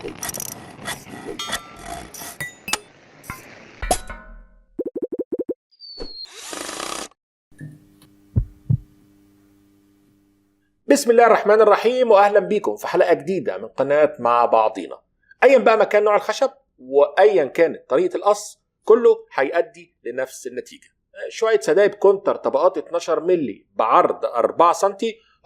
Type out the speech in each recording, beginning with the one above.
بسم الله الرحمن الرحيم، واهلا بيكم في حلقه جديده من قناه مع بعضينا. ايا بقى ما كان نوع الخشب وايا كانت طريقه القص، كله هيؤدي لنفس النتيجه. شويه سدايب كونتر طبقات 12 مللي بعرض 4 سم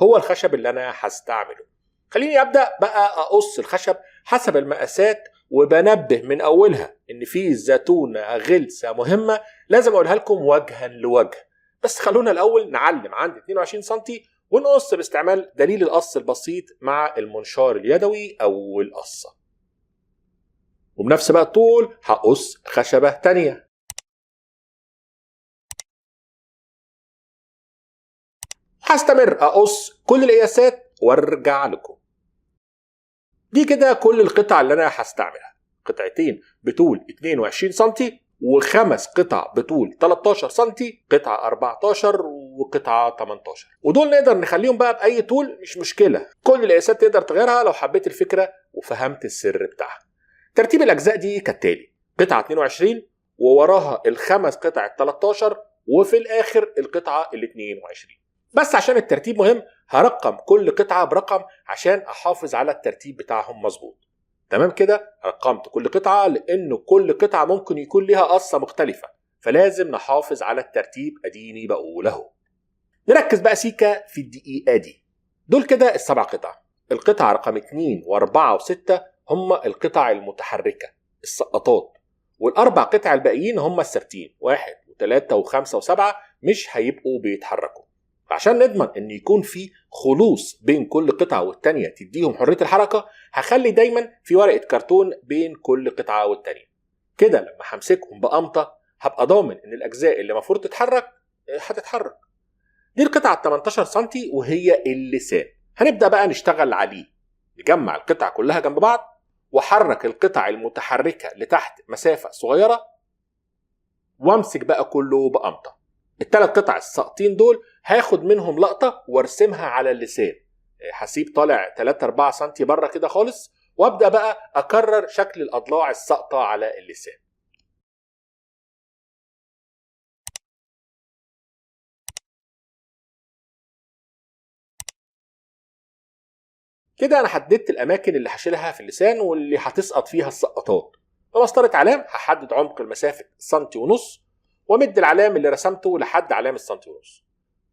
هو الخشب اللي انا هستعمله. خليني ابدا بقى اقص الخشب حسب المقاسات، وبنبه من اولها ان في زتونه غلسه مهمه لازم اقولها لكم وجها لوجه. بس خلونا الاول نعلم عند 22 سم ونقص باستعمال دليل القص البسيط مع المنشار اليدوي او القصه. وبنفس بقى الطول هقص خشبه تانية. هستمر اقص كل القياسات وارجع لكم. دي كده كل القطع اللي انا هستعملها، قطعتين بطول 22 سم وخمس قطع بطول 13 سم، قطعة 14 وقطعة 18، ودول نقدر نخليهم بقى بأي طول مش مشكلة. كل القياسات تقدر تغيرها لو حبيت الفكرة وفهمت السر بتاعها. ترتيب الأجزاء دي كالتالي: قطعة 22 ووراها الخمس قطع 13 وفي الآخر القطعة 22. بس عشان الترتيب مهم هرقم كل قطعة برقم عشان أحافظ على الترتيب بتاعهم مظبوط. تمام كده؟ رقمت كل قطعة لأن كل قطعة ممكن يكون لها قصة مختلفة، فلازم نحافظ على الترتيب. أديني بقوله. نركز بقى سيكا في الدقيقة دي. دول كده السبع قطع. القطعة رقم 2 و4 و6 هم القطع المتحركة السقطات، والأربع قطع الباقيين هم الثابتين 1 و3 و5 و7 مش هيبقوا بيتحركوا. عشان نضمن ان يكون في خلوص بين كل قطعة والتانية تديهم حرية الحركة، هخلي دايما في ورقة كرتون بين كل قطعة والتانية. كده لما همسكهم بقمطة هبقى ضامن ان الاجزاء اللي المفروض تتحرك هتتحرك. دي القطعة 18 سم وهي اللسان. هنبدأ بقى نشتغل عليه. نجمع القطع كلها جنب بعض وحرك القطع المتحركة لتحت مسافة صغيرة، وامسك بقى كله بقمطة. الثلاث قطع الساقطين دول هاخد منهم لقطة وارسمها على اللسان. هسيب طالع 3-4 سم بره كده خالص، وابدأ بقى اكرر شكل الاضلاع الساقطة على اللسان. كده انا حددت الاماكن اللي هشيلها في اللسان واللي هتسقط فيها السقطات. بمسطرة علام هحدد عمق المسافة 1.5 سم وامد العلام اللي رسمته لحد علامة 1.5 سم.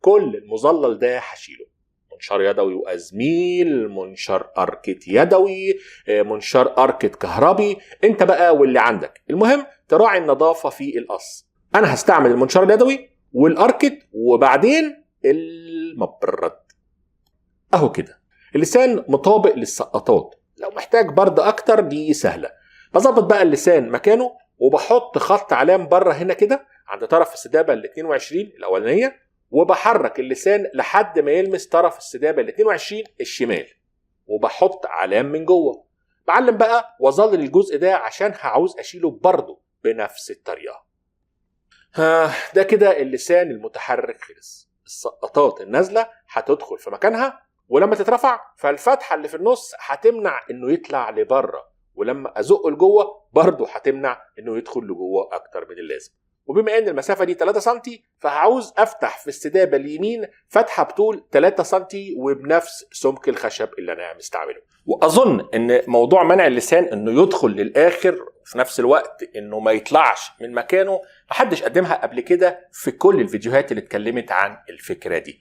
كل المظلل ده هشيله. منشار يدوي وازميل، منشار اركت يدوي، منشار اركت كهربي، انت بقى واللي عندك. المهم تراعي النظافة في القص. انا هستعمل المنشار اليدوي والاركت وبعدين المبرد. اهو كده اللسان مطابق للسقطات. لو محتاج برد اكتر دي سهلة. بظبط بقى اللسان مكانه وبحط خط علام بره هنا كده عند طرف السدابة ال 22 الاولانية، وبحرك اللسان لحد ما يلمس طرف السدابة ال 22 الشمال، وبحط علام من جوه. بعلم بقى واظلل الجزء ده عشان هعوز اشيله برضه بنفس الطريقة. ده كده اللسان المتحرك خلص. السقطات النازلة هتدخل في مكانها، ولما تترفع فالفتحة اللي في النص هتمنع انه يطلع لبره، ولما ازقه لجوه برضه هتمنع انه يدخل لجوه اكتر من اللازم. وبما ان المسافة دي 3 سم فهعوز افتح في السدابة اليمين فتحة بطول 3 سم وبنفس سمك الخشب اللي انا مستعمله. واظن ان موضوع منع اللسان انه يدخل للاخر وفي نفس الوقت انه ما يطلعش من مكانه محدش قدمها قبل كده في كل الفيديوهات اللي اتكلمت عن الفكرة دي.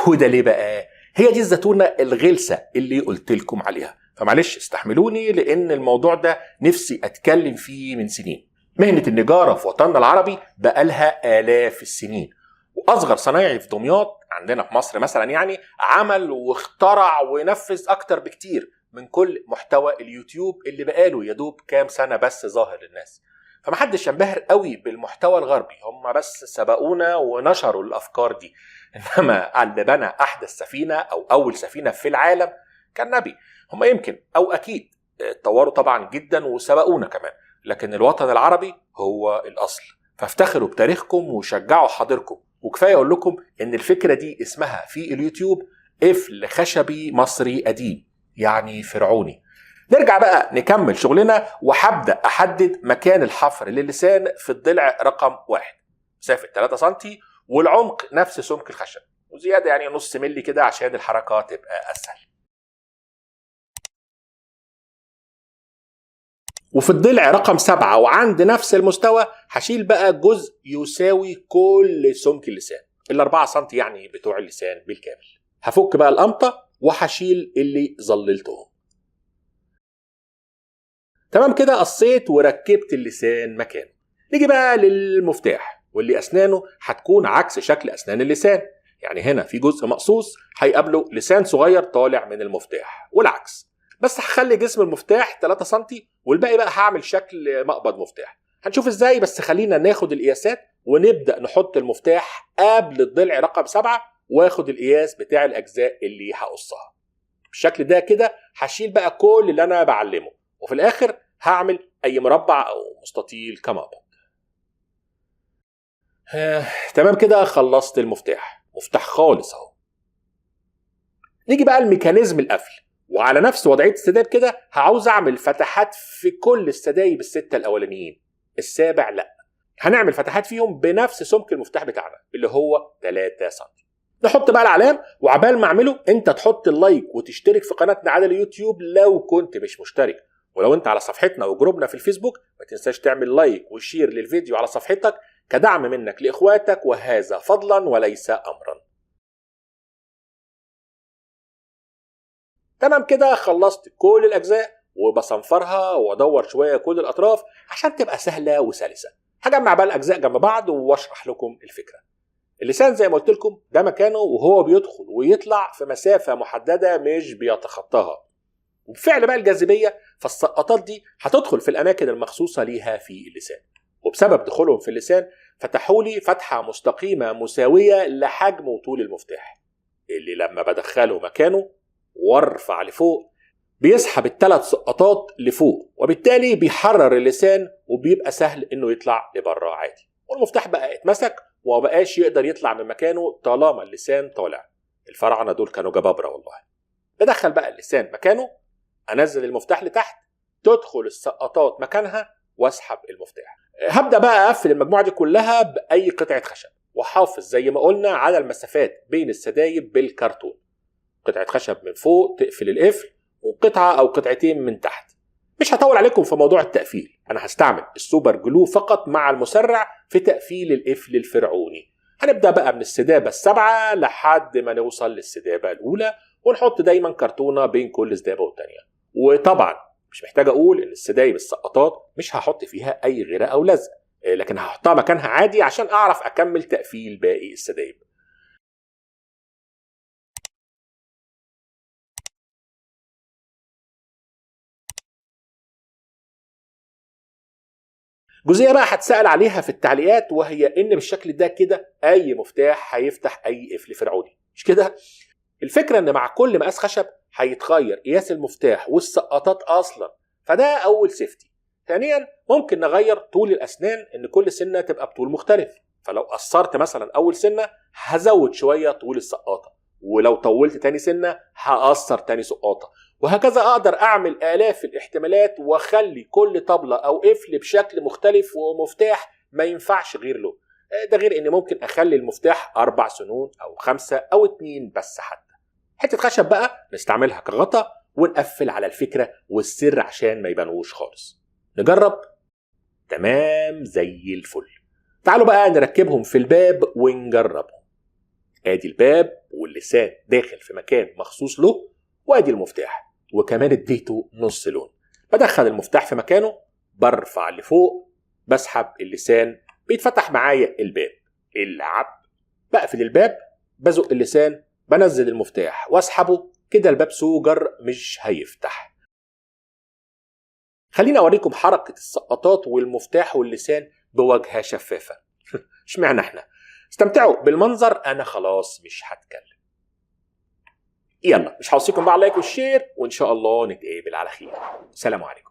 وده ليه بقى؟ هي دي الزتونة الغلسة اللي قلت لكم عليها. فمعلش استحملوني لان الموضوع ده نفسي اتكلم فيه من سنين. مهنة النجارة في وطننا العربي بقالها آلاف السنين، وأصغر صنايعي في دمياط عندنا في مصر مثلا يعني عمل واخترع ونفذ أكتر بكتير من كل محتوى اليوتيوب اللي بقاله يدوب كام سنة بس ظاهر للناس. فمحدش ينبهر قوي بالمحتوى الغربي، هم بس سبقونا ونشروا الأفكار دي. إنما اللي بنى أحدث سفينة أو أول سفينة في العالم كان نبي. هم يمكن أو أكيد اتطوروا طبعا جدا وسبقونا كمان، لكن الوطن العربي هو الأصل. فافتخروا بتاريخكم وشجعوا حاضركم. وكفاية أقول لكم إن الفكرة دي اسمها في اليوتيوب قفل خشبي مصري قديم، يعني فرعوني. نرجع بقى نكمل شغلنا، وهبدأ أحدد مكان الحفر للسان في الضلع رقم 1. مسافة 3 سم، والعمق نفس سمك الخشب، وزيادة يعني نص ملي كده عشان الحركة تبقى أسهل. وفي الضلع رقم 7 وعند نفس المستوى هشيل بقى جزء يساوي كل سمك اللسان، ال4 سم يعني بتوع اللسان بالكامل. هفك بقى القمطة وهشيل اللي ظللتهم. تمام كده، قصيت وركبت اللسان مكانه. نيجي بقى للمفتاح، واللي أسنانه هتكون عكس شكل أسنان اللسان. يعني هنا في جزء مقصوص هيقابله لسان صغير طالع من المفتاح، والعكس. بس هخلي جسم المفتاح 3 سم، والباقي بقى هعمل شكل مقبض مفتاح. هنشوف ازاي، بس خلينا ناخد القياسات ونبدأ نحط المفتاح قبل الضلع رقم 7، واخد القياس بتاع الأجزاء اللي هقصها. بالشكل ده كده هشيل بقى كل اللي أنا بعلمه، وفي الآخر هعمل أي مربع أو مستطيل كمقبض. تمام كده، خلصت المفتاح. مفتاح خالص اهو. نيجي بقى الميكانيزم القفل، وعلى نفس وضعيه السداد كده هعوز اعمل فتحات في كل السدايب ال6 الاولانيين. السابع لا، هنعمل فتحات فيهم بنفس سمك المفتاح بتاعنا اللي هو 3 سم. نحط بقى العلام، وعبال ما اعمله انت تحط اللايك وتشترك في قناتنا على اليوتيوب لو كنت مش مشترك، ولو انت على صفحتنا وجروبنا في الفيسبوك ما تنساش تعمل لايك وشير للفيديو على صفحتك كدعم منك لاخواتك، وهذا فضلا وليس امرا. تمام كده، خلصت كل الاجزاء وبصنفرها وادور شويه كل الاطراف عشان تبقى سهله وسلسه. هجمع بقى الاجزاء جنب بعض واشرح لكم الفكره. اللسان زي ما قلت لكم ده مكانه وهو بيدخل ويطلع في مسافه محدده مش بيتخطاها، وبفعل بقى الجاذبيه فالسقطات دي هتدخل في الاماكن المخصوصه ليها في اللسان، وبسبب دخولهم في اللسان فتحوا لي فتحه مستقيمه مساويه لحجم وطول المفتاح، اللي لما بدخله مكانه وارفع لفوق بيسحب ال3 سقطات لفوق، وبالتالي بيحرر اللسان وبيبقى سهل انه يطلع لبره عادي، والمفتاح بقى اتمسك ومبقاش يقدر يطلع من مكانه طالما اللسان طالع. الفراعنه دول كانوا جبابره والله. بدخل بقى اللسان مكانه، انزل المفتاح لتحت، تدخل السقطات مكانها واسحب المفتاح. هبدا بقى اقفل المجموعه دي كلها باي قطعه خشب، واحافظ زي ما قلنا على المسافات بين السدايب بالكرتون. قطعه خشب من فوق تقفل القفل، وقطعه او قطعتين من تحت. مش هطول عليكم في موضوع التقفيل، انا هستعمل السوبر جلو فقط مع المسرع في تقفيل القفل الفرعوني. هنبدا بقى من السدابه ال7 لحد ما نوصل للسدابه الاولى، ونحط دايما كرتونه بين كل سدابه والتانيه. وطبعا مش محتاج اقول ان السدايب السقطات مش هحط فيها اي غيره او لزق، لكن هحطها مكانها عادي عشان اعرف اكمل تقفيل باقي السدايب. جزئيه بقى هتسال عليها في التعليقات، وهي ان بالشكل ده كده اي مفتاح هيفتح اي قفل فرعوني، مش كده؟ الفكره ان مع كل مقاس خشب هيتغير قياس المفتاح والسقطات اصلا، فده اول سيفتي. ثانيا ممكن نغير طول الاسنان، ان كل سنه تبقى بطول مختلف، فلو قصرت مثلا اول سنه هزود شويه طول السقاطه، ولو طولت تاني سنه هقصر تاني سقاطه، وهكذا اقدر اعمل الاف الاحتمالات واخلي كل طبله او قفل بشكل مختلف ومفتاح ما ينفعش غير له. ده غير ان ممكن اخلي المفتاح 4 سنون او 5 او 2 بس. حته خشب بقى نستعملها كغطا ونقفل على الفكره والسر عشان ما يبانوش خالص. نجرب. تمام زي الفل. تعالوا بقى نركبهم في الباب ونجربهم. ادي الباب واللسان داخل في مكان مخصوص له، وادي المفتاح وكمان اديته نص لون. بدخل المفتاح في مكانه، برفع لفوق، بسحب اللسان، بيتفتح معايا الباب. اللعب بقفل الباب، بزق اللسان، بنزل المفتاح واسحبه كده، الباب سوجر مش هيفتح. خليني اوريكم حركة السقطات والمفتاح واللسان بواجهة شفافة. اشمعنى احنا؟ استمتعوا بالمنظر، انا خلاص مش هتكلم. يلا مش هوصيكم بقى على اللايك والشير، وان شاء الله نتقابل على خير. سلام عليكم.